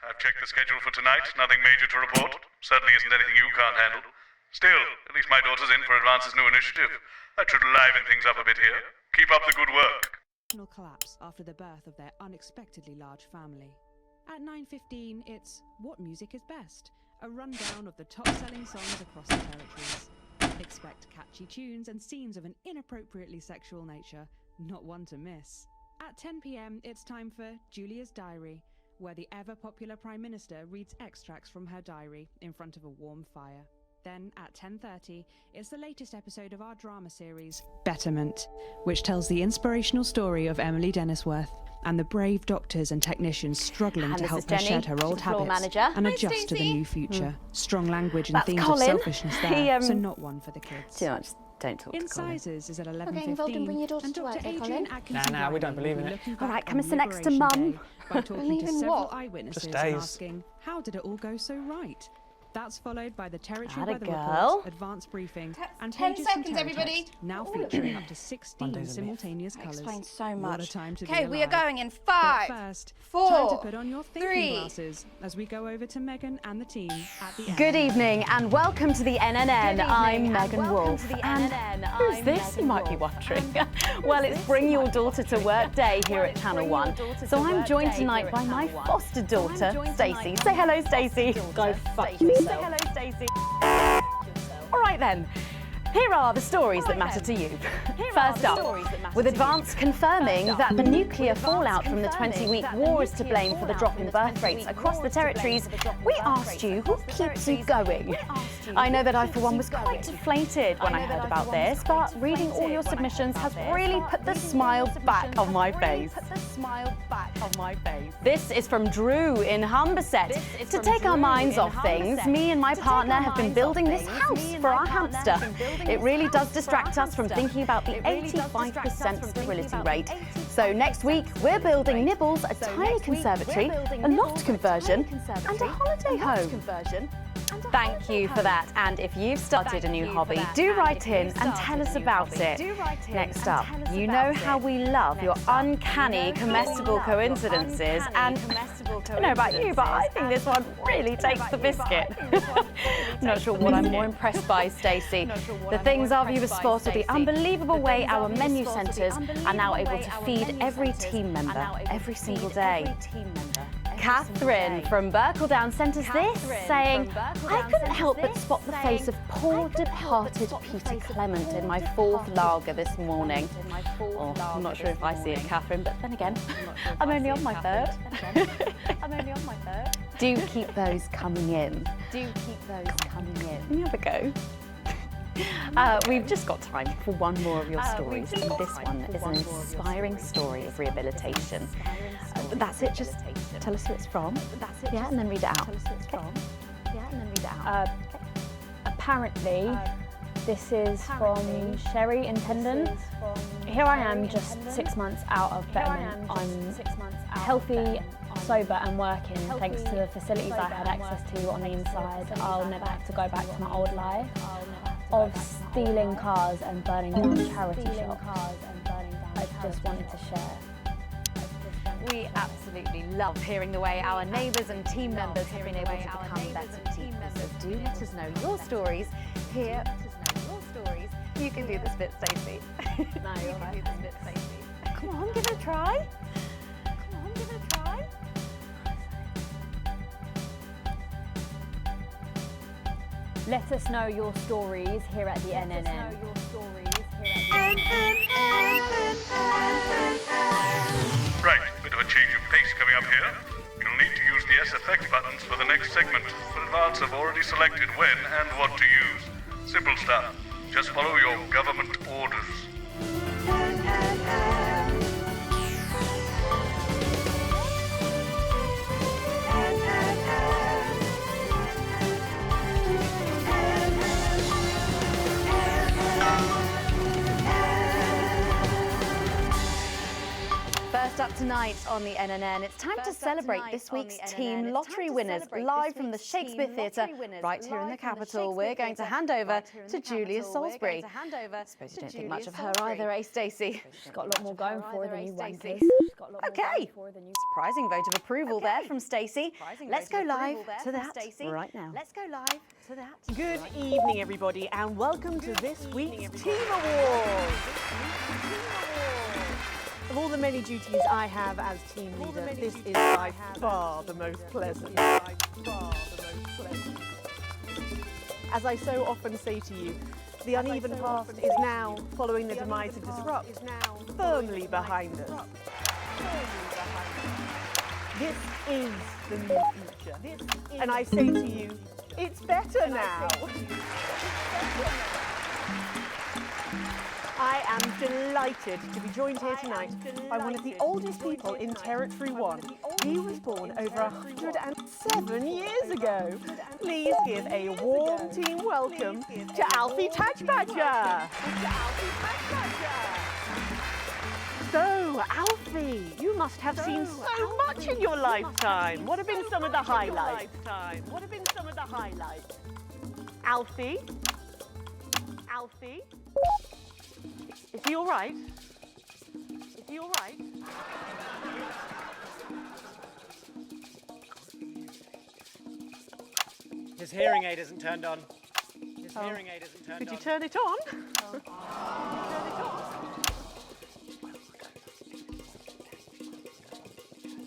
I've checked the schedule for tonight. Nothing major to report. Certainly isn't anything you can't handle. Still, at least my daughter's in for Advance's new initiative. That should liven things up a bit here. Keep up the good work. Collapse after the birth of their unexpectedly large family. At 9:15, it's What Music is Best, a rundown of the top-selling songs across the territories. Expect catchy tunes and scenes of an inappropriately sexual nature, not one to miss. At 10 p.m, it's time for Julia's Diary, where the ever-popular Prime Minister reads extracts from her diary in front of a warm fire. Then, at 10:30, it's the latest episode of our drama series, Betterment, which tells the inspirational story of Emily Dennisworth and the brave doctors and technicians struggling to help her shed her old habits and adjust to the new future. Strong language and themes of selfishness there, so not one for the kids. Too much. Don't talk to Colin. Incisors is at 11:15, Okay, involved and bring your daughter and to work, Dr. okay, Adrian Colin? Atkinson Nah, we don't believe in it. All right, come and sit next to Mum. By talking Believe to in several what? eyewitnesses Just and days. asking, how did it all go so right? That's followed by the Territory Atta Weather girl. Report, Advanced Briefing, and 10 pages from seconds, everybody. Teletext, now featuring up to 16 Monday's a myth. simultaneous That colours. explains so What much. a time to be Okay, we are alive. going in But 5, first, 4, time to put on your thinking 3. glasses as we go over to Megan and the team at the end. Good evening and welcome to the NNN. Good I'm evening Megan and Wolf. welcome to the And NNN. who's I'm this, you Megan might be Wolf. wondering? Well, it's Bring Your Daughter to Work Day here at Channel 1. So I'm joined tonight by my foster daughter, Stacey. Say hello, Stacey. Go fuck yourself. Say hello, Stacey. All right then. Here are the stories that matter to you. First up, with Advance confirming that the nuclear fallout from the 20-week war is to blame for the drop in birth rates across the territories, we asked you what keeps you going. I know that I, for one, was quite deflated when I heard about this, but reading all your submissions has really put the smile back on my face. This is from Drew in Humberset. To take our minds off things, me and my partner have been building this house for our hamster. It really does distract us from thinking about the 85% sterility rate. So next week, we're building Nibbles a tiny conservatory, a loft conversion, and a holiday home. Thank you for that. And if you've started a new hobby, do write in and tell us about it. Next up, you know how we love your uncanny comestible coincidences. And I don't know about you, but I think this one really takes the biscuit. I'm not sure what I'm more impressed by, Stacey. The things our viewers spot are the unbelievable way our menu centres are now able to feed every team member every single day. Catherine from Berkeldown sent us this, saying, I couldn't help but spot the face of poor departed Peter Clement in my fourth lager this morning. Oh, I'm not sure if I see it, Catherine, but then again, I'm only on my third. Do keep those coming in. Let me have a go. We've just got time for one more of your stories, and this one is an inspiring story of rehabilitation. That's it, just tell us who it's from. Yeah, and then read it out. Apparently, this is from Sherry Intendant. Here I am, just 6 months out of betterment. I'm healthy, sober and working thanks to the facilities I had access to on the inside. I'll never have to go back to my old life of stealing cars and burning down charity shops. I just wanted to share. We absolutely love hearing the way our neighbours and team members have been able to become better people. So do let us know your stories here. You can do this bit, Stacey. No, you're right. Come on, give it a try. Let us know your stories here at the NNN. Right, bit of a change of pace coming up here. You'll need to use the S effect buttons for the next segment, but Advance have already selected when and what to use. Simple stuff. Just follow your government orders. First up tonight on the NNN, it's time to celebrate this week's team lottery winners live from the Shakespeare Theatre right here in the capital. We're going to hand over to Julia Salisbury. I suppose you don't think much of her either, eh, Stacey? She's got a lot more going for her than you wankers. Okay, surprising vote of approval there from Stacey. Let's go live to that right now. Good evening, everybody, and welcome to this week's Team Awards. Of all the many duties I have as team leader, this is by far the most pleasant. As I so often say to you, the uneven past is now, following the demise of Disrupt, firmly behind us. This is the new future. And I say to you, it's better now. I am delighted to be joined here tonight by one of the oldest people in Territory 1. He was born over 107 years ago. Please give a warm team welcome to Alfie Tatchbadger. So, Alfie, you must have seen so much in your lifetime. What have been some of the highlights? Alfie? Is he all right? His hearing aid isn't turned on. Could you turn it on?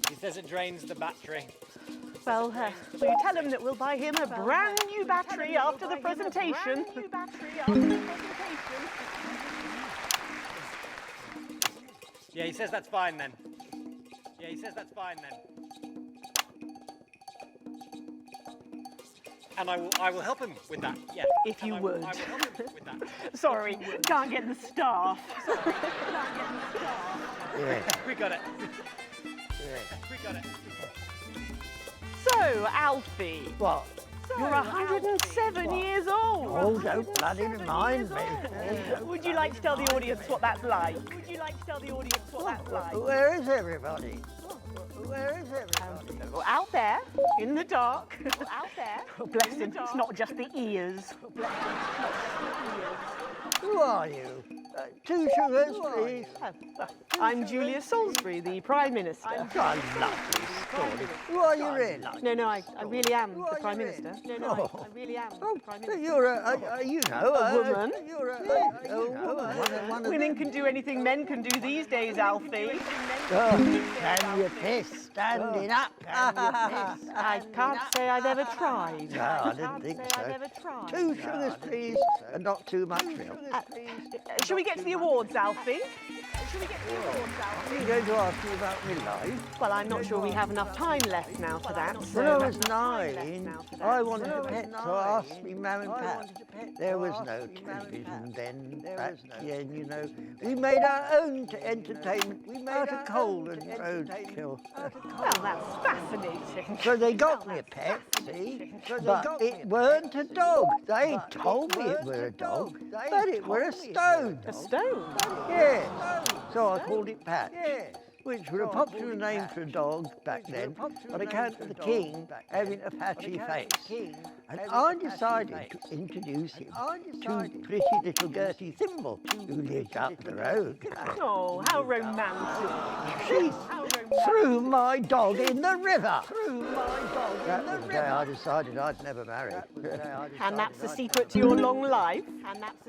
He says it drains the battery. Well, will you tell him that we'll buy him a brand new battery after the presentation? Yeah, he says that's fine then. And I will help him with that. Yeah. If you would. I will help him with that. Sorry, can't get the staff. We got it. So, Alfie. What? You're 107 years old. Oh, don't bloody remind me. Would you like to tell the audience what that's like? Where is everybody? Where is everybody? Out there, in the dark. Out there. Oh, bless him, it's not just the ears. Who are you? 2 sugars, please. I'm Julia Salisbury, the Prime Minister. I love this story. Who are you really? No, I really am the Prime Minister. Oh. I really am Oh, the Prime so Minister. you're a woman. You're a woman. One of Women them. can do anything men can do these days, Alfie. Oh, can you piss standing up? Can you piss? I can't say I've ever tried. No, I didn't think so. 2 sugars, please, and not too much milk. Shall we get to the awards, Alfie? Are you going to ask me about my life? Well, I'm not sure we have enough time left now for that. When I was 9, I wanted a pet, so I asked me mum and pap. There was no television then, back then, you know. We made our own entertainment out of coal and roadkill. Well, that's fascinating. So they got me a pet, see? But it weren't a dog. They told me it were a dog, but it were a stone. A stone? Yes. So I called it Pat, which was a popular name for a dog back then, on account of the king having a patchy face. And I decided to introduce him to pretty little Gertie Thimble, who lived up the road. Oh, how romantic. She threw my dog in the river. That was the day I decided I'd never marry. And that's the secret to your long life?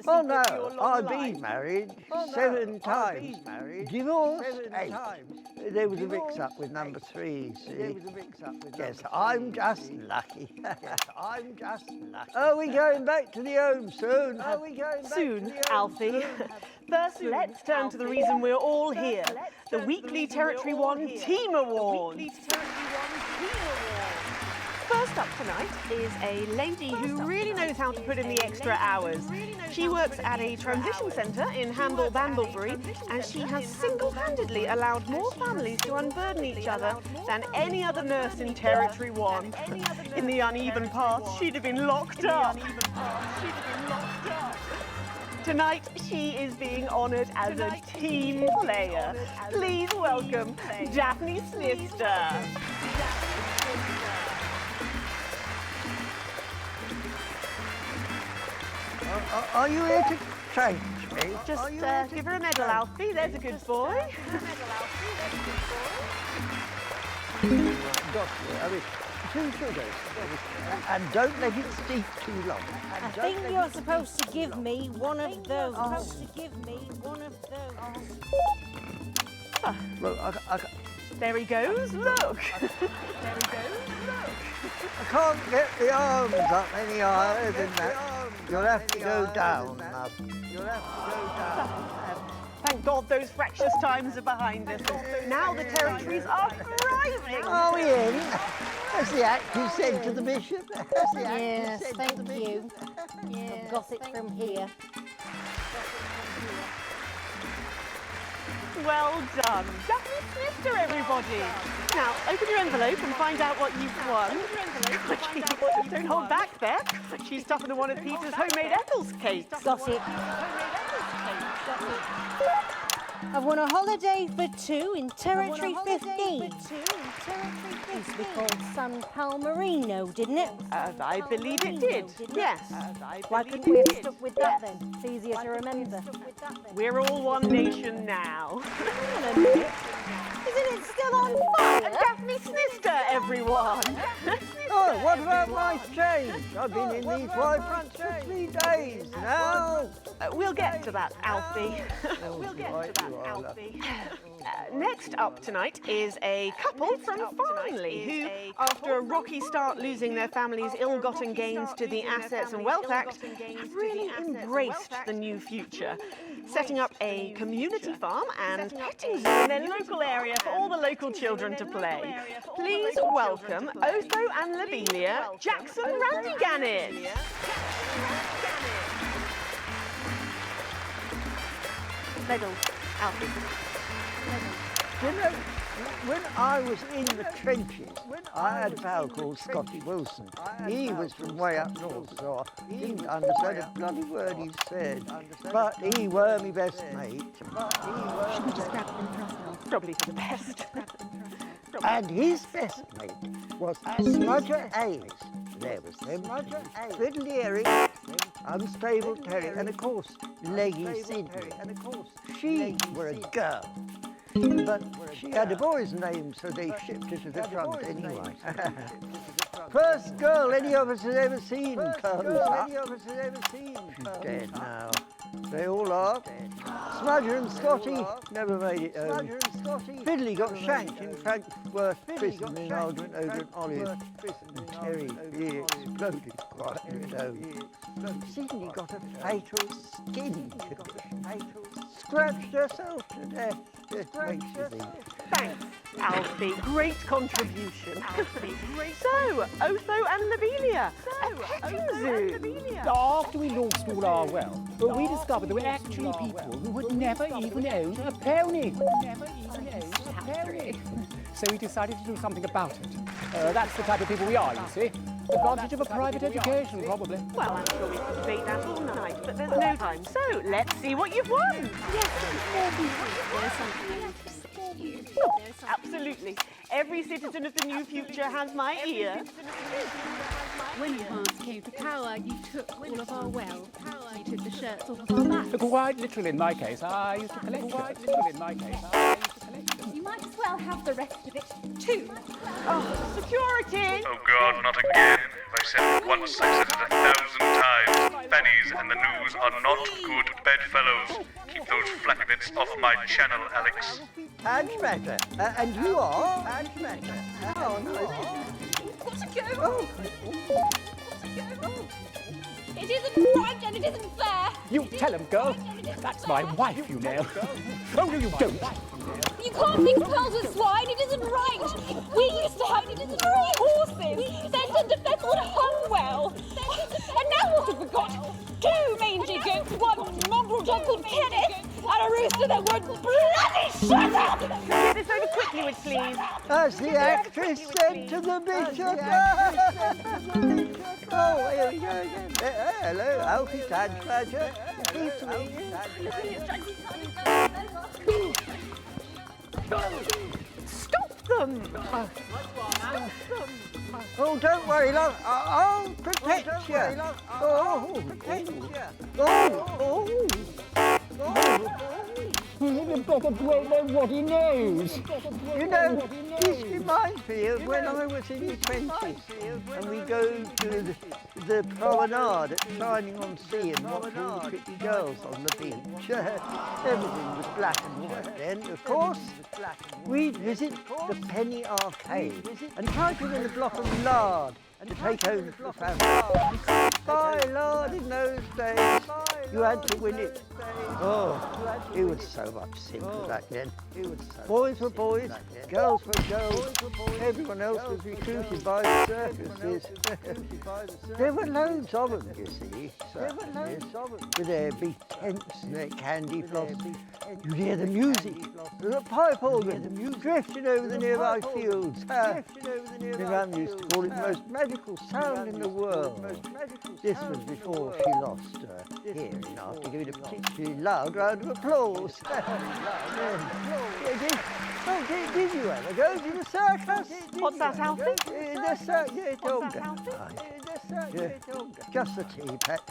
Oh no, I've been married 7 times. Divorced 8. There was a mix-up with number 3, see? Yes, I'm just lucky. Are we going back to the home soon? Soon, Alfie. First, let's turn to the reason we're all here, the weekly Territory 1 Team Awards. First up tonight is a lady who really knows how to put in the extra hours. She works at a transition centre in Handle-Bandlebury, and she has single-handedly allowed more families to unburden each other than any other nurse in Territory 1. In the uneven paths, she'd have been locked up. Tonight, she is being honoured as a team player. Please welcome Daphne Snister. Are you here to change me? Just give her a medal, Alfie. There's a good boy. Doctor, I mean, 2 sugars. And don't let it steep too long. I think you're supposed to give me one of those. Well, There he goes. Look. I can't get the arms up any higher than that. You'll have to go down, love. Thank God those fractious times are behind us. Now the territories are thriving. Are we in? That's the act you said to the bishop. Yes, thank you. I've got it from here. Well done. Daphne Snister, everybody. Now, open your envelope and find out what you've won. Don't hold back there. She's tougher than one of Peter's homemade Eccles cakes. Got it. I've won a holiday for 2 in Territory 15. Used to be called San Palmerino, didn't it? I believe it did. Yes. Why couldn't we have stuck with that then? It's easier to remember. We're all one nation now. Hang on a minute. Isn't it still on fire? Daphne Snister, everyone. Oh, what about my change? I've been in these white pants for 3 days now. We'll get to that, Alfie. Next up tonight is a couple from Farnley who, after a rocky start losing their family's ill-gotten gains to the Assets and Wealth Act, have really embraced the new future, setting up a community farm and petting zoo in their local area for all the local children to play. Please welcome Otho and Lobelia, Jackson Randy-Gannett. Medals, Alfie. You know, when I was in the trenches, I had a pal called Scotty Wilson. He was from way up north, so I didn't understand a bloody word he said. But he were my best mate. Should we just grab them for ourselves? Probably for the best. And his best mate was Smudger Ace. There was them, Fiddly Eric, Unstable Terry, and of course, Leggy Sydney. She were a girl, but she had a boy's name, so they shipped her to the front anyway. First girl any of us has ever seen close up. She's dead now. They all are. Smudger and Scotty never made it home. Fiddly got shanked in Frankfurt prison in an argument over an olive. And Terry, he exploded quietly at home. Sydney got a fatal skin condition. Scratched herself to death. Makes you think. Thanks, Alfie. Great contribution. So, Otho and Lobelia. A petting zoo. After we launched all our wealth, we discovered there were actually people who had never even owned a pony. So we decided to do something about it. That's the type of people we are, you see. Advantage of a private education, probably. Well, I'm sure we could debate that all night, but there's no time. So, let's see what you've won. Absolutely. Every citizen of the new future has my ear. When advance came to power, you took all of our wealth. You took the shirts off of our backs. Quite literally, in my case, I used to collect You might as well have the rest of it, too. Oh, security! Oh God, not again. I said it once, I said it 1,000 times. Fannies and the news are not good bedfellows. Keep those flappy bits off my channel, Alex. Ange Matter. And you are? Ange Matter. Oh, no. Got to go. It isn't right and it isn't fair. You tell him, girl. That's my wife, you know. Oh, no, you don't. You can't mix pearls with swine. It isn't right. We used to have 3 horses. Sent and defence would hung well. And now what have we got? 2 mangy goats, 1 mongrel dog called Kenneth, and a rooster that would bloody shut up! Get this over quickly, would please. As the actress said to the bishop. Oh, here we go again. Hello, Alfie Ange Matter. Pleased to meet you. Stop them! Oh, don't worry, love. I'll protect you. Oh, You better blow know what he knows. You know, this reminds me of when I was in the 20s and we go to the promenade at Shining on Sea and watch all the pretty girls on the beach. Everything was black and white then, of course. We'd visit the Penny Arcade and try to win a block of lard to take home to the family. You couldn't buy lard in those days. You had to win it. Oh, it was so much simpler back then. Boys were boys, girls were girls. Everyone else was recruited by the circuses. There were loads of them, you see, circuses, with their big tents and their candy floss. You'd hear the music, the pipe organ, drifting over the nearby fields. My mum used to call it the most magical sound in the world. This was before she lost her hearing after giving a particularly loud round of applause. Did you ever go to the circus? What's that, Alfie? The circus, just a tea, pet.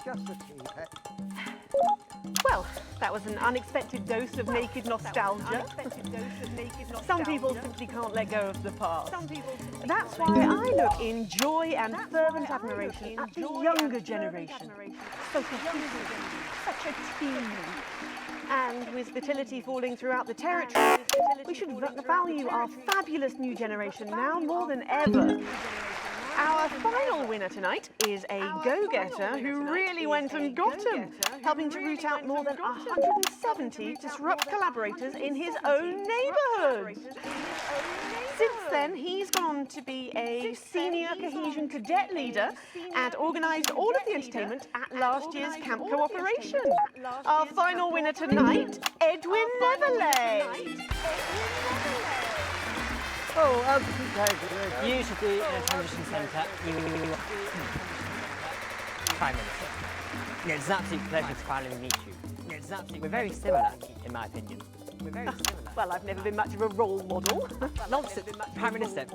Just a tea, pet. Well, that was an unexpected dose of naked nostalgia. Some people simply can't let go of the past. That's why I look in joy and fervent admiration at the younger generation. So cohesive, such a team. And with fertility falling throughout the territory, we should value our fabulous new generation now more than ever. Our final winner tonight is a go-getter who really went and got him, helping to root out more than 170 disrupt collaborators in his own neighbourhood. Since then, he's gone on to be a senior cohesion cadet leader and organised all of the entertainment at last year's Camp Cooperation. Our final winner tonight, Edwin Neverley. Oh, You should be in a transition centre. Prime Minister. It's an absolute pleasure to finally meet you. We're very similar, in my opinion. Well, I've never been much of a role model. Nonsense, Prime Minister.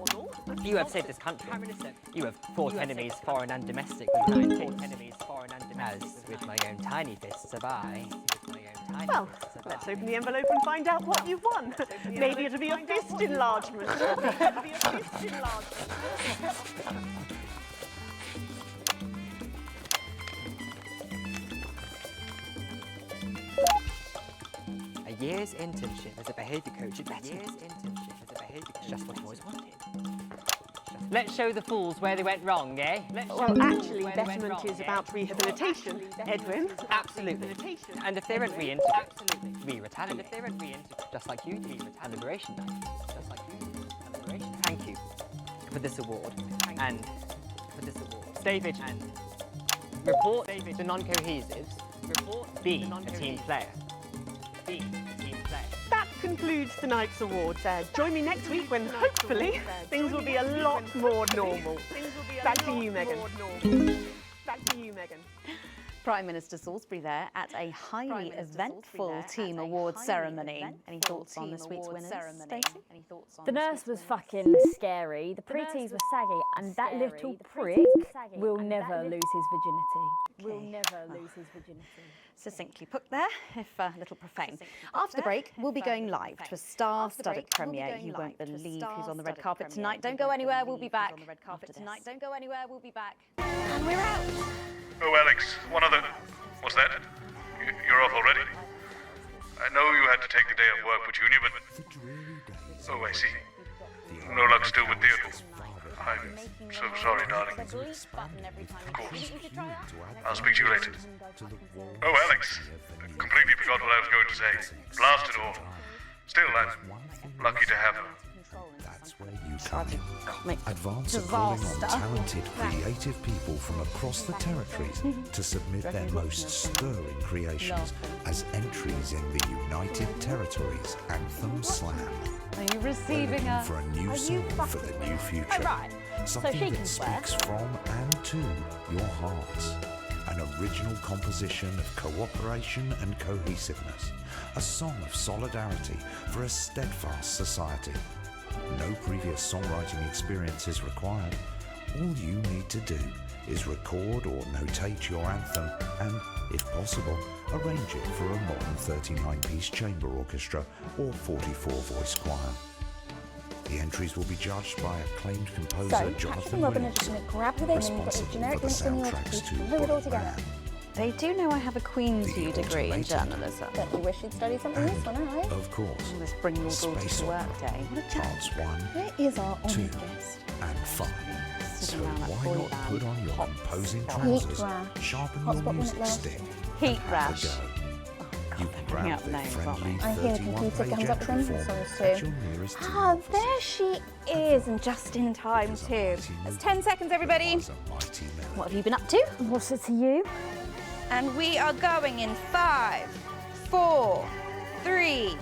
You have saved this country. You have fought enemies, foreign and domestic, with 9 fists. As with my own tiny fists have I. Well, let's open the envelope and find out what you've won. Maybe it'll be a fist enlargement. A year's internship as a behaviour coach at Betty. It's just what I always wanted. Let's show the fools where they went wrong, eh? Well, actually, betterment is about rehabilitation, Edwin. Absolutely. And if they weren't reintegrated, we retaliate. Just like you did at Liberation Night. Thank you for this award. Stay vigilant. Report the non-cohesives. Be a team player. That concludes tonight's awards. Join me next week when, hopefully, things will be a lot more normal. Back to you, Megan. Prime Minister Salisbury there at a highly eventful team awards ceremony. Any thoughts on this week's winners, Stacey? The nurse was fucking scary, the pretties were saggy, and that little prick will never lose his virginity. Succinctly put there, if a little profane. After the break, we'll be going live to a star-studded premiere. You won't believe who's on the red carpet tonight. Don't go anywhere, we'll be back. And we're out. Oh, Alex, one other... What's that? You're off already? I know you had to take the day off work with Junior, but... Oh, I see. No luck still with Theodore. I'm so sorry, darling. Of course. I'll speak to you later. Oh, Alex. Completely forgot what I was going to say. Blast it all. Still, I'm lucky to have her. That's where you come in. Advance are calling on talented, creative people from across the territories to submit their most stirring creations as entries in the United Territories Anthem Slam. Are you receiving a... for a new song for the new future. Something that speaks from and to your hearts. An original composition of cooperation and cohesiveness. A song of solidarity for a steadfast society. No previous songwriting experience is required. All you need to do is record or notate your anthem and, if possible, arrange it for a modern 39-piece chamber orchestra or 44-voice choir. The entries will be judged by acclaimed composer Jonathan Williams, responsible for the soundtracks to Boogeyman. They do know I have a Queen's U degree in journalism. Don't you wish you'd study something useful now, eh? Of course. This bring your daughter to work day. Parts 1, Where is our 2, honoured guest? and 5. So why not put on your imposing trousers, sharpen your music stick, Heat and rash. have a go. You can grab the friendly I hear the computer comes up 31-page trends entry and form songs at too. your nearest team Ah, office. there she is, and just in time too. That's 10 seconds, everybody. Was a mighty melody. What have you been up to? What's it to you? And we are going in 5, 4, 3.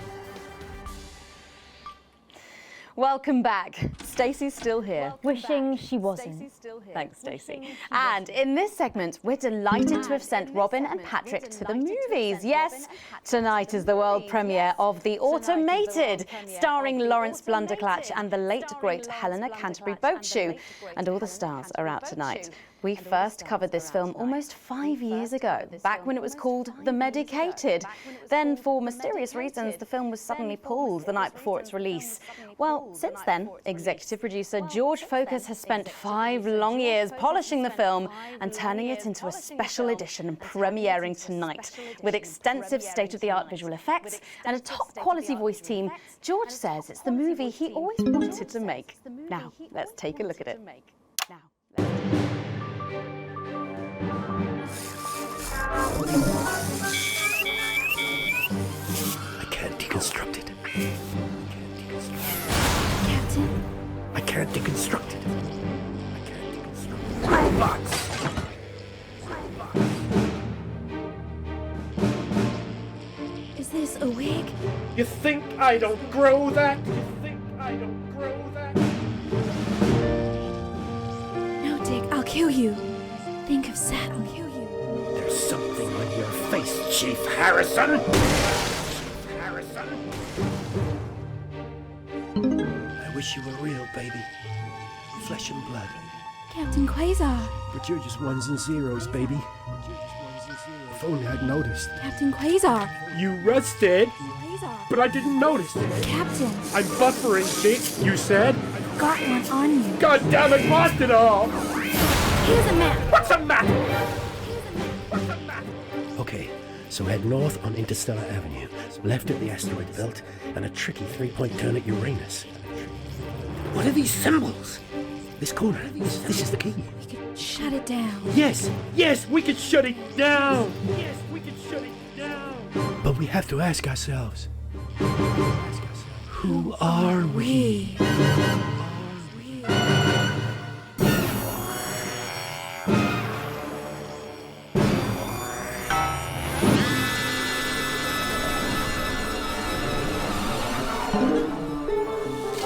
Welcome back. Stacey's still here. Wishing she wasn't. Thanks, Stacey. And in this segment, we're delighted to have sent Robin and Patrick to the movies. Yes, tonight is the world premiere of The Automated, starring Lawrence Blunderclatch and the late, great Helena Canterbury Boatshoe. And all the stars are out tonight. We first covered this film almost 5 years ago, back when it was called The Medicated. Then, for mysterious reasons, the film was suddenly pulled the night before its release. Well, since then, executive producer George Focus has spent 5 long years polishing the film and turning it into a special edition premiering tonight. With extensive state-of-the-art visual effects and a top-quality voice team, George says it's the movie he always wanted to make. Now, let's take a look at it. I can't deconstruct it. Captain? I can't deconstruct it. Robots! Is this a wig? You think I don't grow that? You think I don't grow that? No, Dick, I'll kill you. Think of Sat, I'll kill you. There's something on your face, Chief Harrison! Chief Harrison! wish you were real, baby. Flesh and blood. Captain Quasar. But you're just ones and zeros, baby. If only I'd noticed. Captain Quasar. You rusted, Quasar. but I didn't notice it. Captain. I'm buffering, Dick, you said? Got one on you. God damn it, blast it all! Here's a map. What's a map? What's a map? Okay, so head north on Interstellar Avenue, left at the asteroid belt, and a tricky three-point turn at Uranus. What are these symbols? This corner, this is the key. We could shut it down. Yes, we could shut it down. Yes, we could shut it down. But we have to ask ourselves, who are we?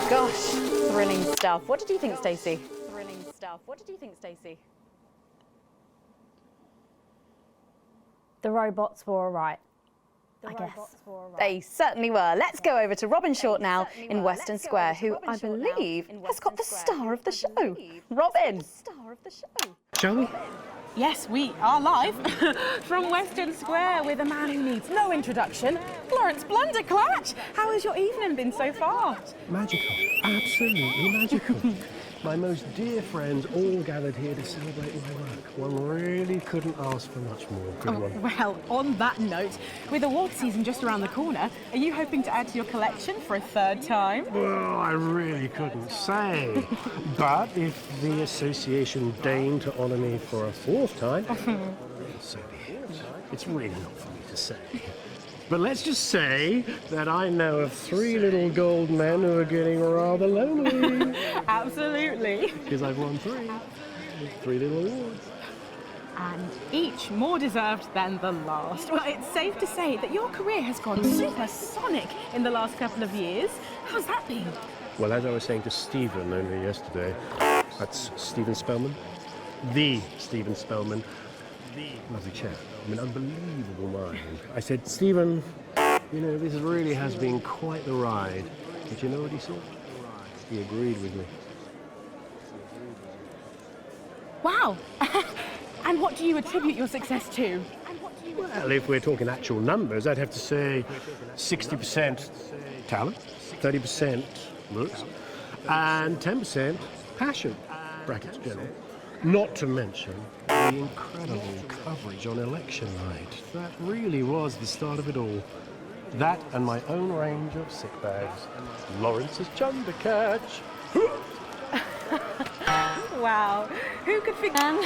Gosh, thrilling stuff. What did you think, Stacey? Thrilling stuff. What did you think, Stacey? The robots were all right, I guess. They certainly were. Let's go over to Robin Short now in Western Square, who I believe has got the star of the show. Robin! Star of the show. Shall we? Yes, we are live from Western Square with a man who needs no introduction, Florence Blunderclatch. How has your evening been so far? Magical. Absolutely magical. My most dear friends all gathered here to celebrate my work. One really couldn't ask for much more, could one? Well, on that note, with award season just around the corner, are you hoping to add to your collection for a third time? Well, I really couldn't say. But if the association deigned to honour me for a fourth time, so be it. It's really not for me to say. But let's just say that I know of 3 little gold men who are getting rather lonely. Absolutely. Because I've won 3. 3 little awards. And each more deserved than the last. Well, it's safe to say that your career has gone supersonic in the last couple of years. How's that been? Well, as I was saying to Stephen only yesterday, that's Stephen Spellman. The Stephen Spellman. Lovely chap. I mean, unbelievable mind. I said, Stephen, you know, this really has been quite the ride. But you know what he said? He agreed with me. Wow. And what do you attribute your success to? Well, if we're talking actual numbers, I'd have to say 60% talent, 30% looks, and 10% passion, brackets general. Not to mention the incredible coverage on election night. That really was the start of it all. That and my own range of sick bags. Lawrence's Chundercatch. Wow. Who could forget?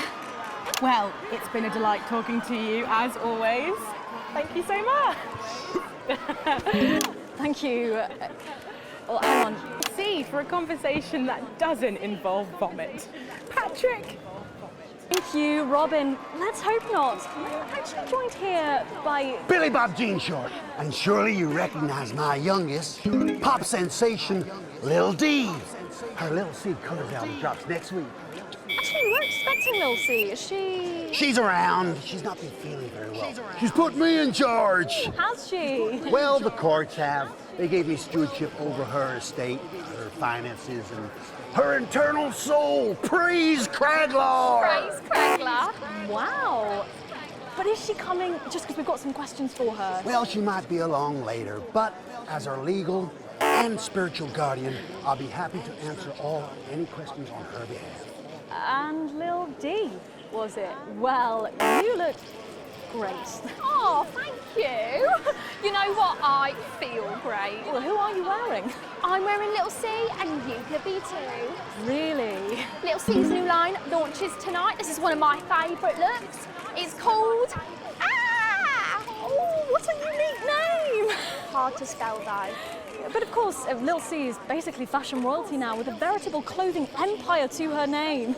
Well, it's been a delight talking to you, as always. Thank you so much. Thank you. Well, hang on. C for a conversation that doesn't involve vomit. Patrick. Thank you, Robin. Let's hope not. We're actually joined here by Billy Bob Jean Short. And surely you recognize my youngest, pop sensation, Lil D. Her Lil C Colors album drops next week. Actually, we weren't expecting Lil C. Is she? She's around. She's not been feeling very well. She's put me in charge. Has she? Well, the courts have. They gave me stewardship over her estate, her finances, and her internal soul. Praise Craglar! Praise Craglar? Wow. But is she coming just because we've got some questions for her? Well, she might be along later, but as her legal and spiritual guardian, I'll be happy to answer any questions on her behalf. And Lil D, was it? Well, you look great. Oh, thank you. You know what? I feel great. Well, who are you wearing? I'm wearing Little C, and you could be too. Really? Little C's new line launches tonight. This is one of my favourite looks. It's called... Ah! Oh, what a unique name! Hard to spell, though. But of course, Lil C is basically fashion royalty now, with a veritable clothing empire to her name.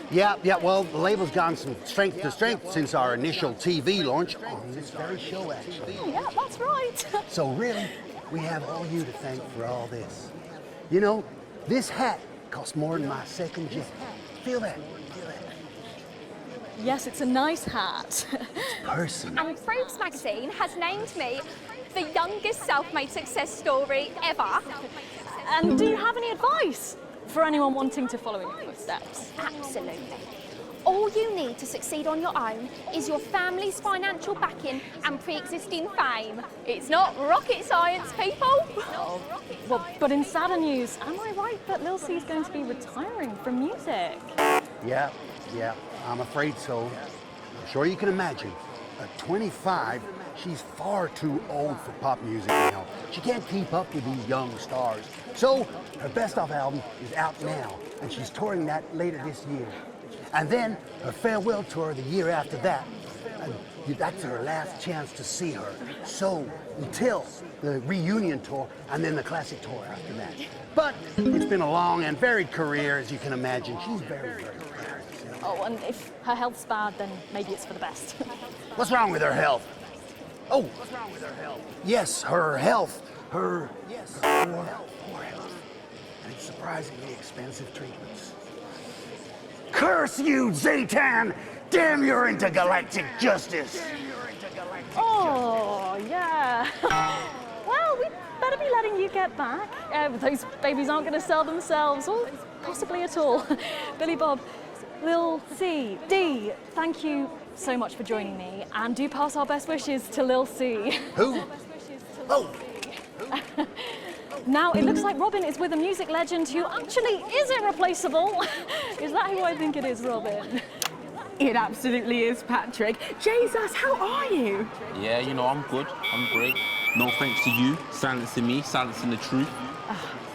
Yeah, well, the label's gone from strength to strength since our initial TV launch on this very show, actually. Oh, yeah, that's right. So really, we have all you to thank for all this. You know, this hat cost more than my second jet. Feel that? Yes, it's a nice hat. Personal. And Forbes magazine has named me the youngest self-made success story ever. And do you have any advice for anyone wanting to follow in your footsteps? Absolutely. All you need to succeed on your own is your family's financial backing and pre-existing fame. It's not rocket science, people. Oh, well, but in sadder news, am I right that Lil C's going to be retiring from music? Yeah, I'm afraid so. I'm sure you can imagine. At 25, she's far too old for pop music now. She can't keep up with these young stars. So her best of album is out now, and she's touring that later this year. And then her farewell tour the year after that. And that's her last chance to see her. So until the reunion tour and then the classic tour after that. But it's been a long and varied career, as you can imagine. She's very, very proud. Oh, and if her health's bad, then maybe it's for the best. What's wrong with her health? Oh, what's wrong with her health? Yes, her health. Her poor health. And it's surprisingly expensive treatments. Curse you, Zaytan! Damn your intergalactic justice! Oh, yeah. Well, we better be letting you get back. Those babies aren't going to sell themselves, or possibly at all. Billy Bob, Lil C, D, thank you so much for joining me, and do pass our best wishes to Lil C. Who? Oh! Now, it looks like Robin is with a music legend who actually is irreplaceable. Is that who I think it is, Robin? It absolutely is, Patrick. Jesus, how are you? Yeah, you know, I'm good. I'm great. No thanks to you, silencing me, silencing the truth.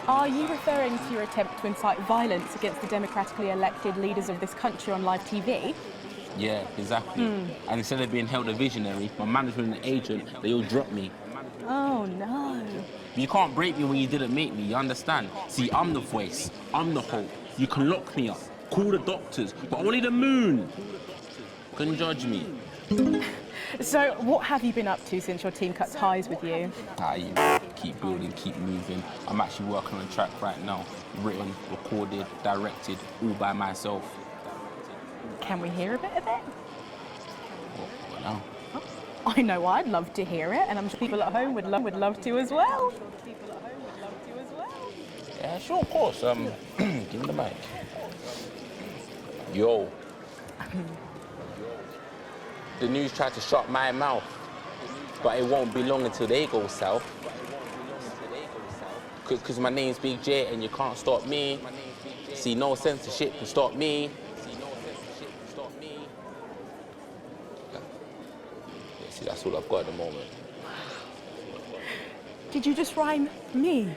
Are you referring to your attempt to incite violence against the democratically elected leaders of this country on live TV? Yeah, exactly. And instead of being held a visionary, my management and agent, they all dropped me. Oh, no. You can't break me when you didn't make me, you understand? See, I'm the voice, I'm the hope. You can lock me up, call the doctors, but only the moon can judge me. So, what have you been up to since your team cut ties with you? You know, keep building, keep moving. I'm actually working on a track right now, written, recorded, directed, all by myself. Can we hear a bit of it? What now? I know I'd love to hear it, and I'm sure people at home would love to as well. Yeah, sure, of course. Give me the mic. Yo. The news tried to shut my mouth, but it won't be long until they go south. Cause my name's Big J and you can't stop me. See, no censorship can stop me. See, that's all I've got at the moment. Did you just rhyme me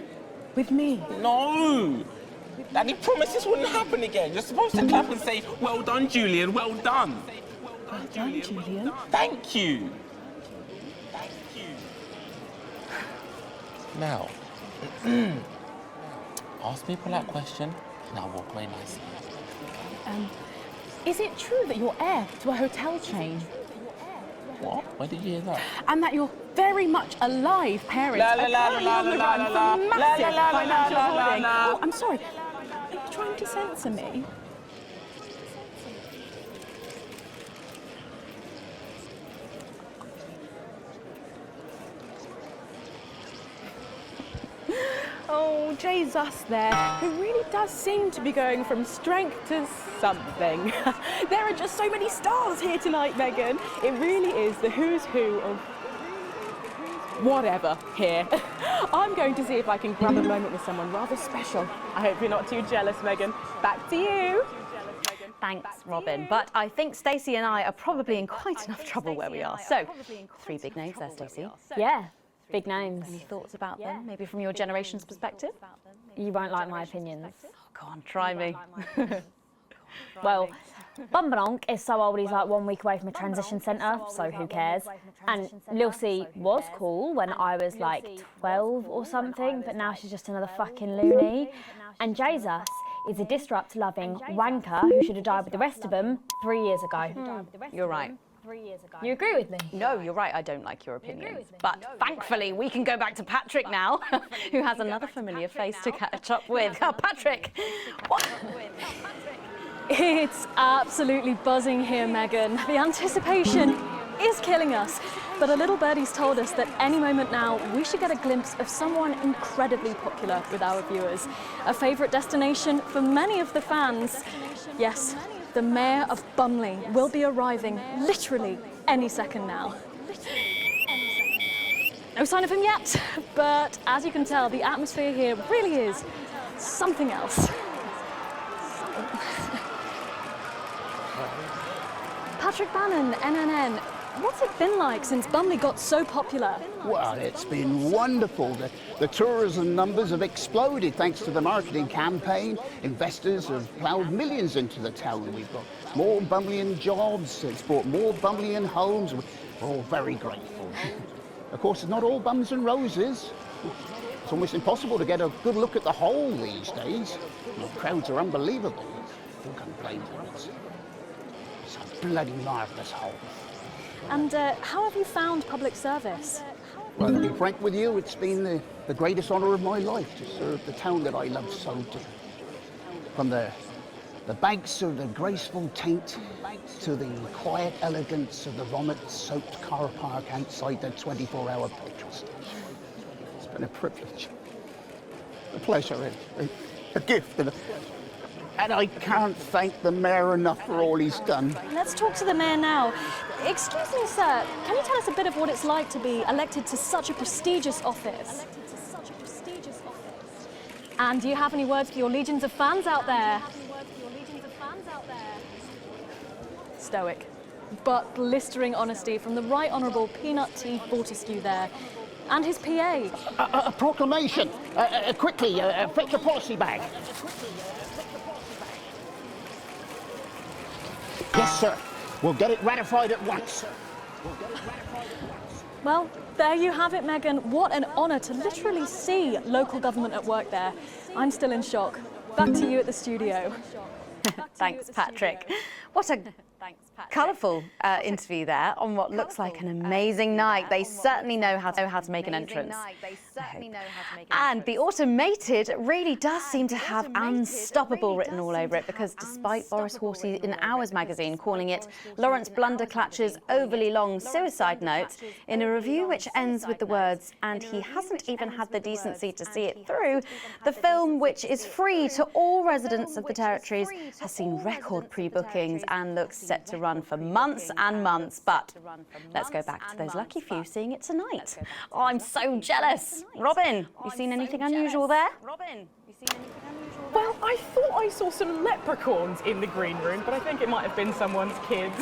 with me? No! Daddy promised this wouldn't happen again. You're supposed to clap and say, well done, Julian, well done. Well done, Julian. Thank you. Thank you. Now, ask me a polite question, and I'll walk away nicely. Is it true that you're heir to a hotel chain? What? Where did you hear that? And that you're very much a live parent, currently on the run from massive financial hoarding. Oh, I'm sorry. Are you trying to censor me? Oh, Jesus there, who really does seem to be going from strength to something. There are just so many stars here tonight, Megan. It really is the who's who of whatever here. I'm going to see if I can grab a moment with someone rather special. I hope you're not too jealous, Megan. Back to you. Thanks, Robin. But I think Stacey and I are probably in quite enough trouble where we are. So, 3 big names there, Stacey. Yeah, big names. Any thoughts about them, maybe from your generation's perspective? You won't like my opinions. Oh, go on, try me. Well, Bumbadonk is so old he's like 1 week away from a transition centre, so who cares? And Lil C was cool when I was like 12 or something, but now she's just another fucking loony. And Jesus is a disrupt-loving wanker who should have died with the rest of them 3 years ago. You're right. You agree with me? No, you're right, I don't like your opinions. But thankfully, we can go back to Patrick now, who has another familiar face to catch up with. Oh, Patrick! What? It's absolutely buzzing here, Megan. The anticipation is killing us. But a little birdie's told us that any moment now we should get a glimpse of someone incredibly popular with our viewers. A favourite destination for many of the fans. Yes, the Mayor of Bumley will be arriving literally any second now. No sign of him yet, but as you can tell, the atmosphere here really is something else. Patrick Bannon, NNN, what's it been like since Bumley got so popular? Well, it's been wonderful. The tourism numbers have exploded thanks to the marketing campaign. Investors have ploughed millions into the town. We've got more Bumleyan jobs, it's brought more Bumleyan homes. We're all very grateful. Of course, it's not all bums and roses. It's almost impossible to get a good look at the whole these days. The crowds are unbelievable. Who can blame them? It's a bloody marvellous hole. And how have you found public service? Well, to be frank with you, it's been the greatest honour of my life to serve the town that I love so dearly. From the banks of the graceful Taint to the quiet elegance of the vomit-soaked car park outside the 24-hour petrol station. It's been a privilege, a pleasure, a gift, and I can't thank the Mayor enough for all he's done. Let's talk to the Mayor now. Excuse me, sir, can you tell us a bit of what it's like to be elected to such a prestigious office? And do you have any words for your legions of fans out there? Stoic, but blistering honesty from the Right Honourable Peanut T. Fortescue there, and his PA. A proclamation! Quickly, fetch a policy bag. Yes, sir. We'll get it ratified at once. Well, there you have it, Megan. What an honour to literally see local government at work there. I'm still in shock. Back to you at the studio. Thanks, Patrick. What a colourful interview there on what looks like an amazing night. They certainly know how to make an entrance. And the automated really does seem to have unstoppable written all over it, because despite Boris Horsey in Hours magazine calling it Lawrence Blunderclatch's overly long suicide note, in a review which ends with the words, and he hasn't even had the decency to see it through, the film, which is free to all residents of the territories, has seen record pre-bookings and looks set to run for months and months. But let's go back to those lucky few seeing it tonight. Oh, I'm so jealous. Robin, you seen anything unusual there? Well, I thought I saw some leprechauns in the green room, but I think it might have been someone's kids.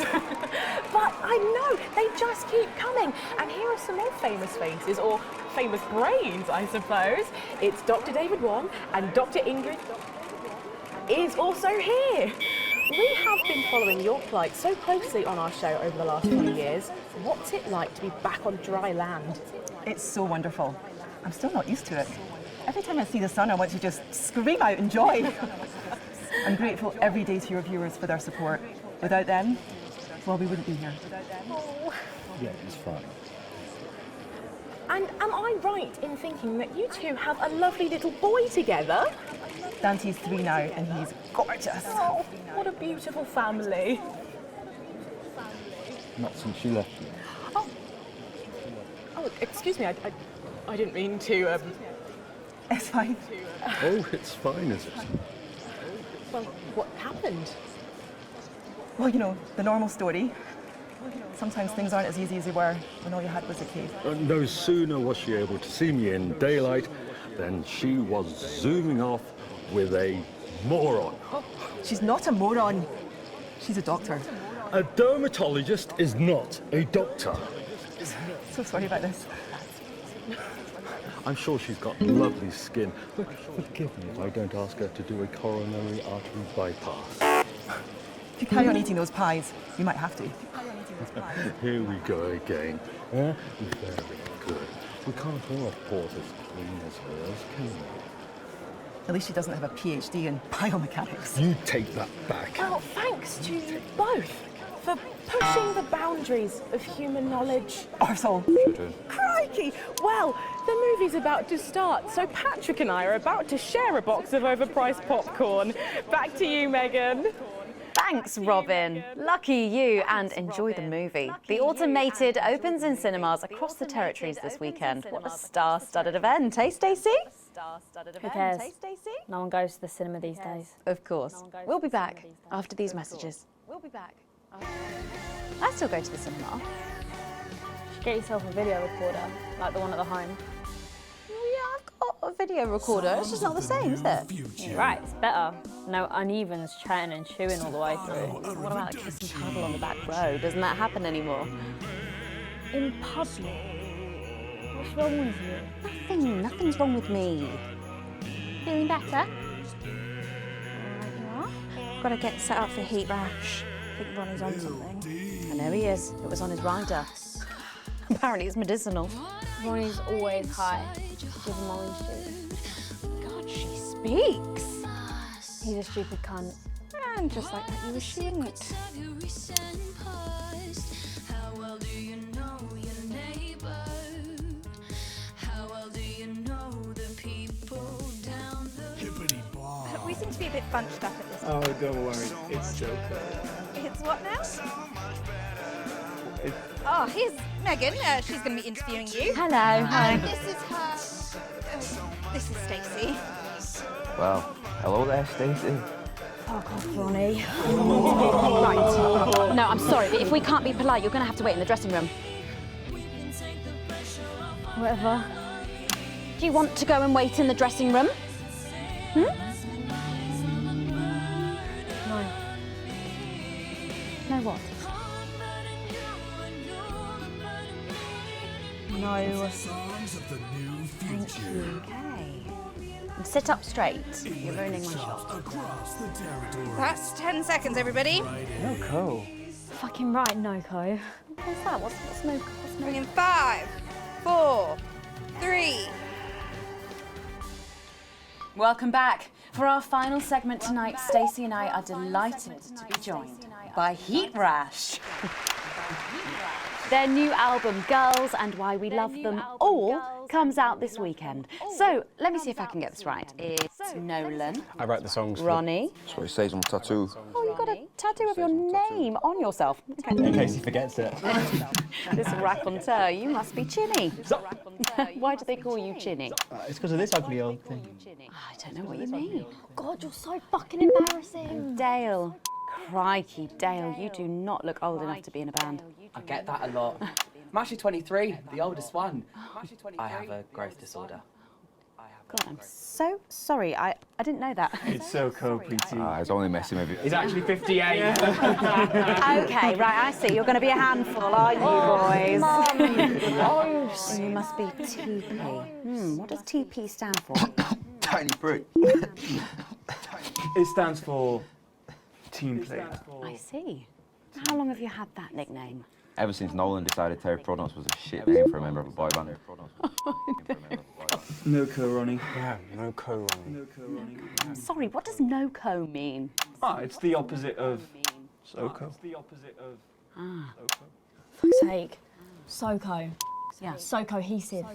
But I know, they just keep coming. And here are some more famous faces, or famous brains, I suppose. It's Dr. David Wong and Dr. Ingrid is also here. We have been following your plight so closely on our show over the last few years. What's it like to be back on dry land? It's so wonderful. I'm still not used to it. Every time I see the sun, I want to just scream out in joy. I'm grateful every day to your viewers for their support. Without them, well, we wouldn't be here. Yeah, it's fine. And am I right in thinking that you two have a lovely little boy together? Dante's 3 now, and he's gorgeous. Oh, what a beautiful family. Not since you left me. Oh, excuse me, I didn't mean to, It's fine. Oh, it's fine, is it? Well, what happened? Well, you know, the normal story. Sometimes things aren't as easy as they were when all you had was a kid. No sooner was she able to see me in daylight than she was zooming off with a moron. She's not a moron. She's a doctor. A dermatologist is not a doctor. So sorry about this. I'm sure she's got lovely skin, but forgive me if I don't ask her to do a coronary artery bypass. If you carry on eating those pies, you might have to. Here we go again. Very good. We can't all afford as clean as hers, can we? At least she doesn't have a PhD in biomechanics. You take that back. Well, thanks to you both for pushing the boundaries of human knowledge. Arsehole. Crikey! Well, the movie's about to start, so Patrick and I are about to share a box of overpriced popcorn. Back to you, Megan. Thanks, Robin. Lucky you, and enjoy the movie. The Automated opens in cinemas across the territories this weekend. What a star-studded event, eh, Stacey? Who cares? No one goes to the cinema these days. Of course. We'll be back after these messages. I still go to the cinema. You should get yourself a video recorder, like the one at the home. A video recorder, it's just not the same, is it? You're right, it's better. No unevens chatting and chewing all the way through. What about a kiss and cuddle on the back row? Doesn't that happen anymore? In public? What's wrong with you? Nothing's wrong with me. Feeling better? You are? Gotta get set up for heat rash. I think Ronnie's on something. I know he is. It was on his rider. Apparently it's medicinal. Ronnie's always high. Give him orange juice. God, she speaks. He's a stupid cunt. And just like that, you shouldn't. We seem to be a bit bunched up at this Oh, don't worry. It's Joker. It's what now? Oh, here's Megan. She's going to be interviewing you. Hello. Hi. This is her. This is Stacey. Well, hello there, Stacey. Fuck off, Ronnie. Right. No, I'm sorry, but if we can't be polite, you're going to have to wait in the dressing room. Whatever. Do you want to go and wait in the dressing room? No. No what? No. Thank you. Okay. And sit up straight. You're ruining my shot. That's 10 seconds, everybody. No, Fucking right, Noko. What's that? What's no? Bring in 5, 4, 3. Welcome back. For our final segment tonight, Stacey and I are delighted to be joined by Heat Rash. Their new album, Girls and Why We Love Them All, comes out this weekend. So, let me see if I can get this right. It's Nolan. I write the songs. Ronnie. That's what it says on the tattoo. Oh, you got a tattoo of your name on yourself. Okay. In case he forgets it. This raconteur, you must be Chinny. Why do they call you Chinny? It's because of this ugly old thing. I don't know what you mean. God, you're so fucking embarrassing. Dale. Crikey, Dale, you do not look old enough to be in a band. I get that a lot. I'm actually 23, the oldest one. I have a growth disorder. God, I'm so sorry. I didn't know that. It's so cool, Preeti. It's only messing with you. He's actually 58. Okay, right, I see. You're going to be a handful, aren't you, boys? Mum. You must be TP. What does TP stand for? Tiny prick. It stands for team player. I see. How long have you had that nickname? Ever since Nolan decided Terry Prodance was a shit name for a member of a boy band. No co, Ronnie. Yeah, no co, Ronnie. No co, Ronnie. Sorry, what does no-co mean? It's the opposite of SoCo. It's the opposite of SoCo. Fuck's sake. SoCo. Yeah. So cohesive.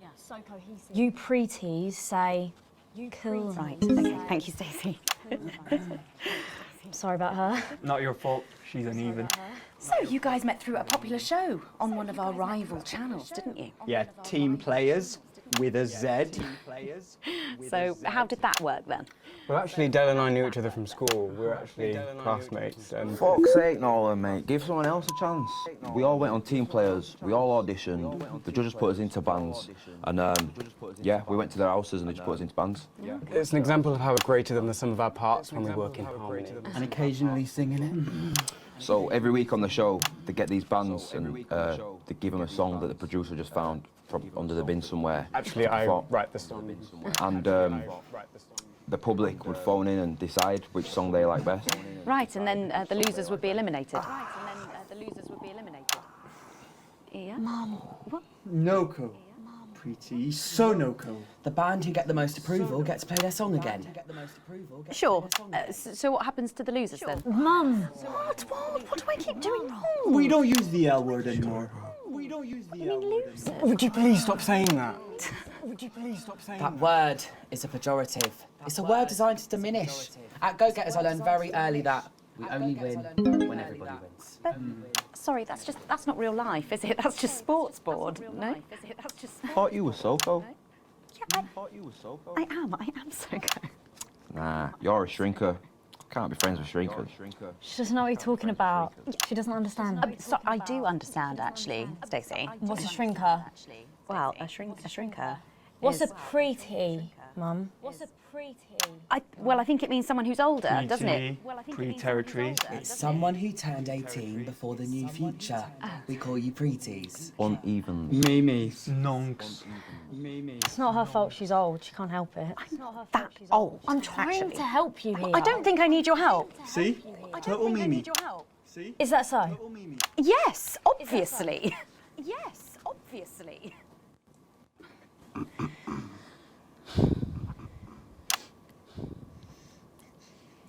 Yeah, so cohesive. You preties say cool. Right, okay. Thank you, Stacey. Sorry about her. Not your fault. She's uneven. So you guys met through a popular show on one of our rival channels, didn't you? Yeah, Team Players with a Z. So how did that work then? Well, actually, Dale and I knew each other from school. We were actually classmates. And Fuck's sake, Nolan, mate. Give someone else a chance. We all went on Team Players. We all auditioned. The judges put us into bands. And, yeah, we went to their houses and they just put us into bands. it's an example of how we're greater than the sum of our parts when we work in harmony. And occasionally singing it. So every week on the show, they get these bands and they give them a song that the producer just found from under the bin somewhere. Actually, I write the song. And the public would phone in and decide which song they like best. Right, and then the losers would be eliminated. Yeah? Mum. What? No-co. Preeti, so no-co. The band who get the most approval get to play their song again. Sure. So what happens to the losers then? Mum. What do I keep doing wrong? We don't use the L word anymore. We don't use the L word anymore. Would you please stop saying that? Would you please stop saying That word is a pejorative. It's a word designed to diminish. At Go Getters, I learned very early that We only win when everybody wins. But, sorry, that's not real life, is it? That's just sports board, no? I thought you were Soko. Yeah, I am Soko. Nah, you're a shrinker. Can't be friends with shrinkers. She doesn't know what you're talking about. She doesn't understand. So I do understand, actually, Stacey. What's a shrinker? Well, a shrinker. What's a preety, Mum? What's a preety? Well, I think it means someone who's older, doesn't it? Pre-territory. It's someone who turned 18 before the new future. We call you preeties. Uneven. Mimis. Nonks. It's not her fault she's old. She can't help it. I'm not that old. I'm trying to help you here. I don't think I need your help. See? Total Mimi. See? Is that so? Yes, obviously. Yes, obviously.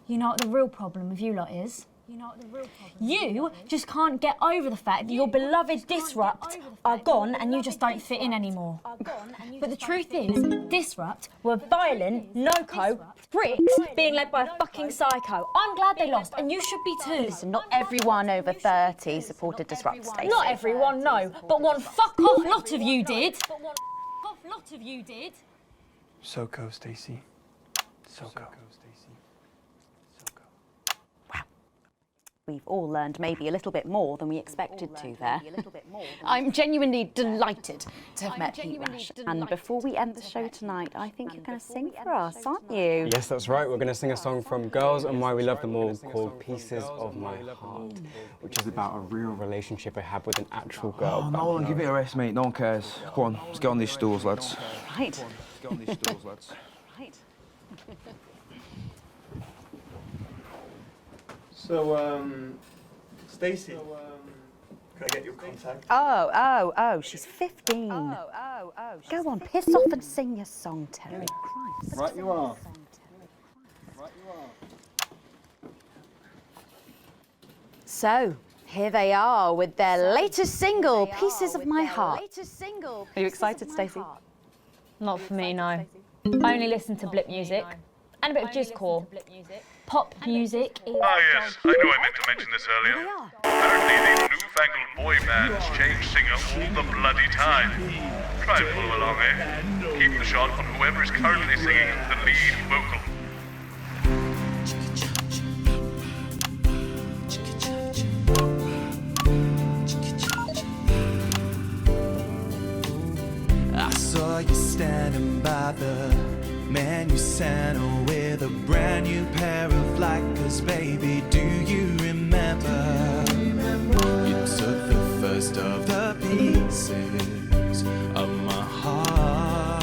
You know what the real problem with you lot is? You just can't get over the fact that your beloved Disrupt are gone and you just don't fit in anymore. But the truth is, Disrupt were violent, no-co, bricks being led by a fucking psycho. I'm glad they lost, and you should be too. Listen, not everyone over 30 supported Disrupt, Stacey. Not everyone, no, but one fuck-off lot of you did. Soko, Stacey. Soko. We've all learned maybe a little bit more than we expected to there. I'm genuinely delighted to have met Heat Rash. And before we end the show tonight, I think you're going to sing for us, aren't you? Yes, that's right. We're going to sing a song from Girls and Why We Love Them All called Pieces of My Heart, which is about a real relationship I had with an actual girl. Oh, Nolan, give it a rest, mate. No one cares. Go on, let's get on these stools, lads. Right. Let's get on these stools, lads. Right. So, Stacey, can I get your contact? Oh, she's 15. Go on, piss off and sing your song, Terry. Christ. Right you are. So, here they are with their latest single, Pieces of My Heart. Are you excited, Stacey? Not for me, no. I only listen to blip music and a bit of jizzcore. Pop music is... Ah, yes, I know I meant to mention this earlier. Apparently, these newfangled boy bands change singer all the bloody time. Try and follow along, eh? Keep the shot on whoever is currently singing the lead vocal. I saw you standing by the menu center with a brand new pair of Lakers, baby. Do you remember? You took the first of the pieces of my heart.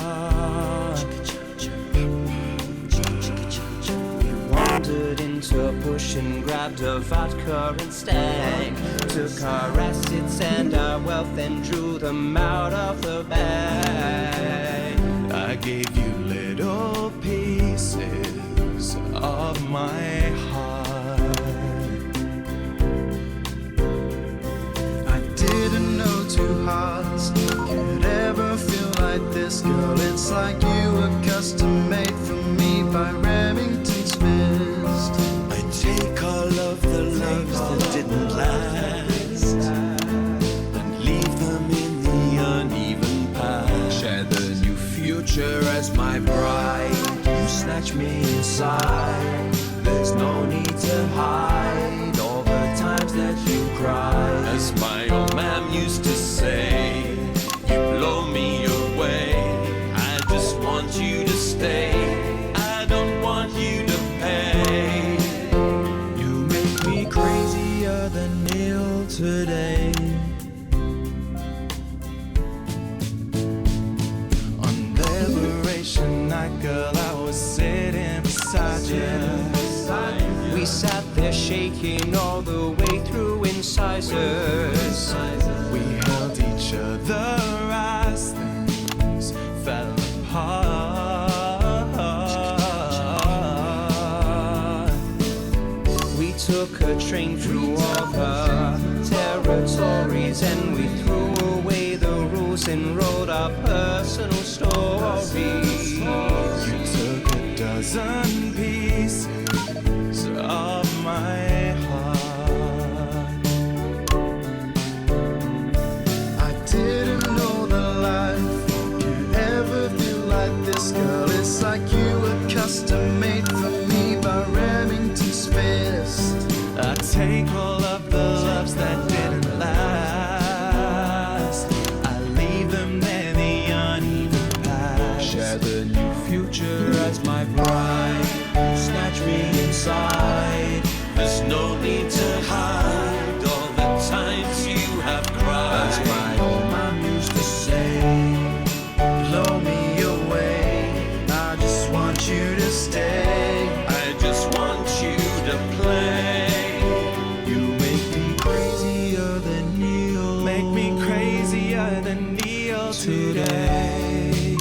We wandered into a bush and grabbed a vodka and stank. Took our assets and our wealth and drew them out of the bag. I gave you little pieces of my heart. I didn't know two hearts could ever feel like this, girl. It's like you were custom made for me by Remington Smith. I take all of the loves that didn't last and leave them in the uneven past. Share the new future as my bride. You snatch me inside. There's no need to hide all the times that you cried. As my old man used to say, you blow me away. I just want you to stay. I don't want you to pay. You make me crazier than Neil today. On Liberation Night, girl, I was sitting beside you. We sat there shaking all the way through incisors. We held each other as things fell apart. We took a train through all the territories and we threw away the rules and wrote our personal stories. You took a dozen pieces of my heart. take all of the loves that didn't last. I leave them there, the uneven past. Share the new future as my bride. Snatch me inside. There's no need to hide all the times you have cried. As my old man used to say, blow me away. I just want you to stay. I just want you to play. You make me crazier than Neil. Make me crazier than Neil today.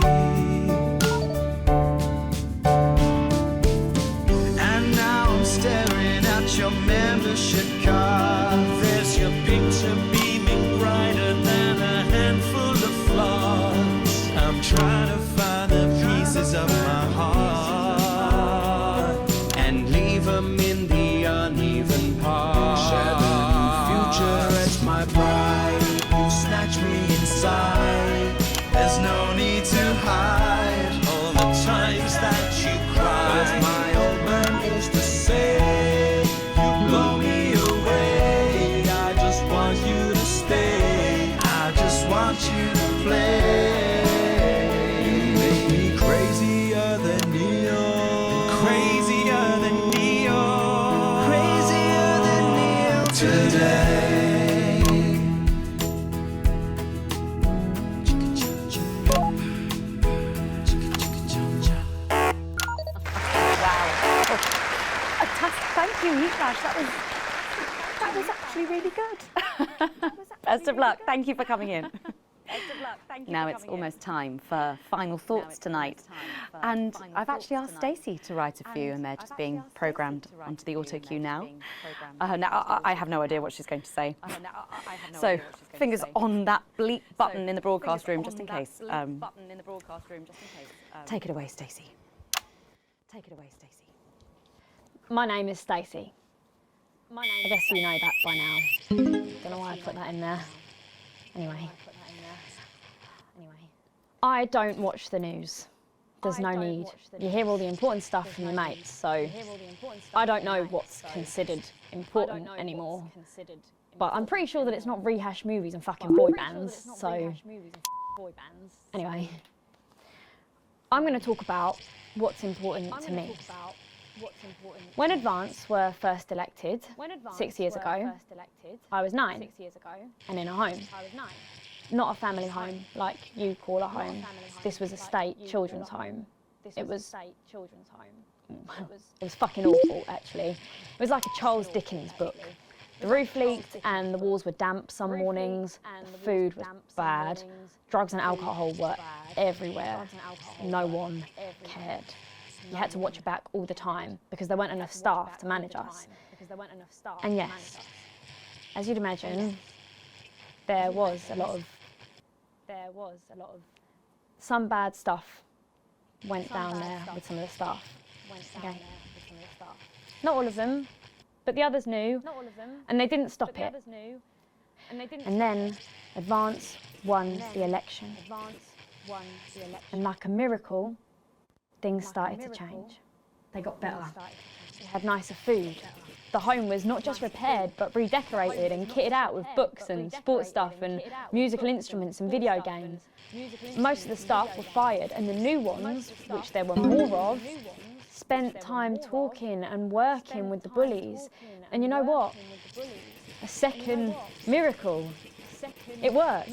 And now I'm staring at your membership card. There's your picture beaming brighter than a handful of flaws. I'm trying to find the pieces of my heart and leave them in the uneven parts. Share the new future as my bride. You snatch me inside. There's no need to hide all the times that you cried. As my old man used to say, you blow me away. I just want you to stay. I just want you to play. You make me crazier than Neo. Crazier than Neo. Crazier than Neo today. Thank you, Nitrash. That was actually really good. Best of luck. Thank you for coming in. Now it's almost time for final thoughts tonight. And I've actually asked Stacey to write a few, and they're just being programmed onto the auto cue now. Now I have no idea what she's going to say. So fingers on that bleep button in the broadcast room just in case. Take it away, Stacey. Take it away, Stacey. My name is Stacey. I guess you know that by now. Don't know why I put that in there. Anyway. I don't watch the news. There's no need. You hear all the important stuff from your mates, so I don't know what's considered important anymore. But I'm pretty sure that it's not rehashed movies and fucking boy bands, so... Anyway. I'm going to talk about what's important to me. When Advance were first elected 6 years ago, I was 9 and in a home. Not a family home like you call a home. This was a state children's home. It was fucking awful, actually. It was like a Charles Dickens book. The roof leaked and the walls were damp some mornings. The food was bad. Drugs and alcohol were everywhere. No one cared. You had to watch your back all the time because there weren't enough staff to manage us. And yes, as you'd imagine, there was a lot of some bad stuff went down there with some of the staff. Okay. Not all of them, but the others knew, and they didn't stop it. And then Advance won the election. And like a miracle, things started to change. They got better. We had nicer food. The home was not just repaired, but redecorated and kitted out with books and sports stuff and musical instruments and video games. Most of the staff were fired, and the new ones, which there were more of, spent time talking and working with the bullies. And you know what? A second miracle. It worked.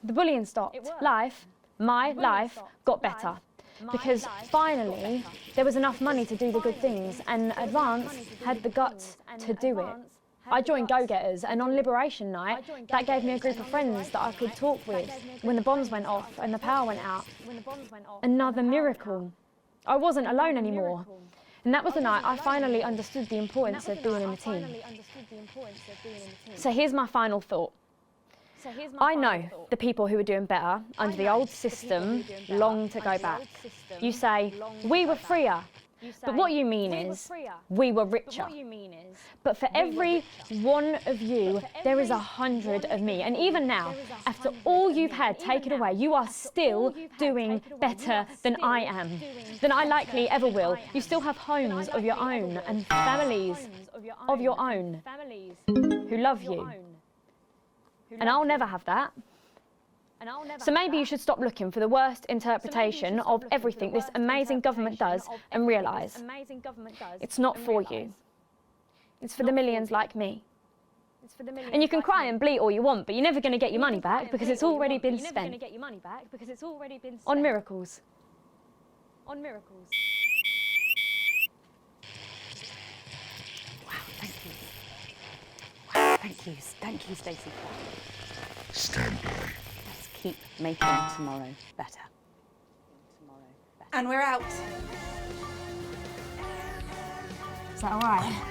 The bullying stopped. My life got better. Because finally, there was enough money to do the good things, and Advance had the guts to do it. I joined Go-Getters, and on Liberation Night, that gave me a group of friends that I could talk with when the bombs went off and the power went out. Another miracle. I wasn't alone anymore. And that was the night I finally understood the importance of being in a team. So here's my final thought. I know the people who were doing better under the old system long to go back. You say, we were freer, But what you mean is, we were richer. But for every one of you, there is 100 of me. And even now, after all you've had taken away, you are still doing better than I am, than I likely ever will. You still have homes of your own and families of your own who love you. And I'll never have that. So maybe you should stop looking for the worst interpretation of everything this amazing government does and realise it's not for you. It's for the millions like me. And you can cry and bleat all you want, but you're never going to get your money back because it's already been spent on miracles. Wow, thank you. Wow, thank you, Stacey. Stand by. Let's keep making tomorrow better. And we're out. Is that all right?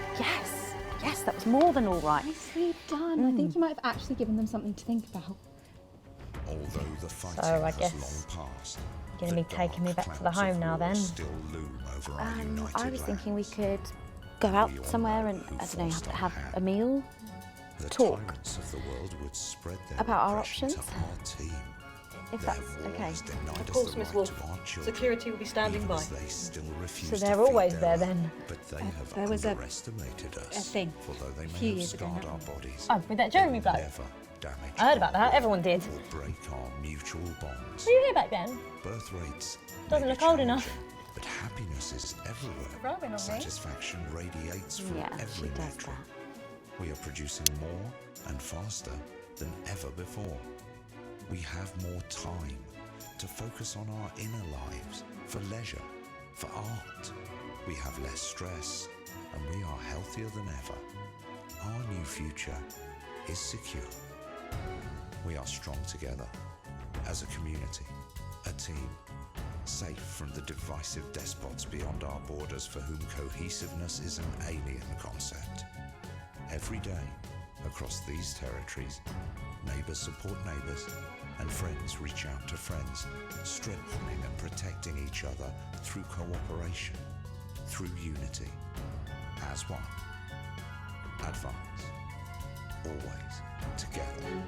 Yes, that was more than all right. Nicely done. I think you might have actually given them something to think about. Although the fighting So I has guess long passed, you're going to be taking me back to the home now then? still loom over our united I was land. thinking we could go out somewhere and, I don't know, have a meal, The talk tyrants of the world would spread their about our oppression to options. our team. If Their that's war okay. has denied Of us course, the Miss right Wolf. to our children, Security will be standing even by. as they still refuse So to they're feed always their there own. then? But they have there was underestimated us. thing although they a may few have years ago scarred now. our bodies. Oh, with that Jeremy bloke? Never damage I heard about that, everyone did. or break our mutual bonds. Were you here back then? Birth rates Doesn't look old enough. but happiness is everywhere. Robin, all right. Satisfaction radiates from Yeah, every she does metric. We are producing more and faster than ever before. We have more time to focus on our inner lives, for leisure, for art. We have less stress, and we are healthier than ever. Our new future is secure. We are strong together, as a community, a team, safe from the divisive despots beyond our borders for whom cohesiveness is an alien concept. Every day, across these territories, neighbours support neighbours, and friends reach out to friends, strengthening and protecting each other through cooperation, through unity, as one. Advance, always together.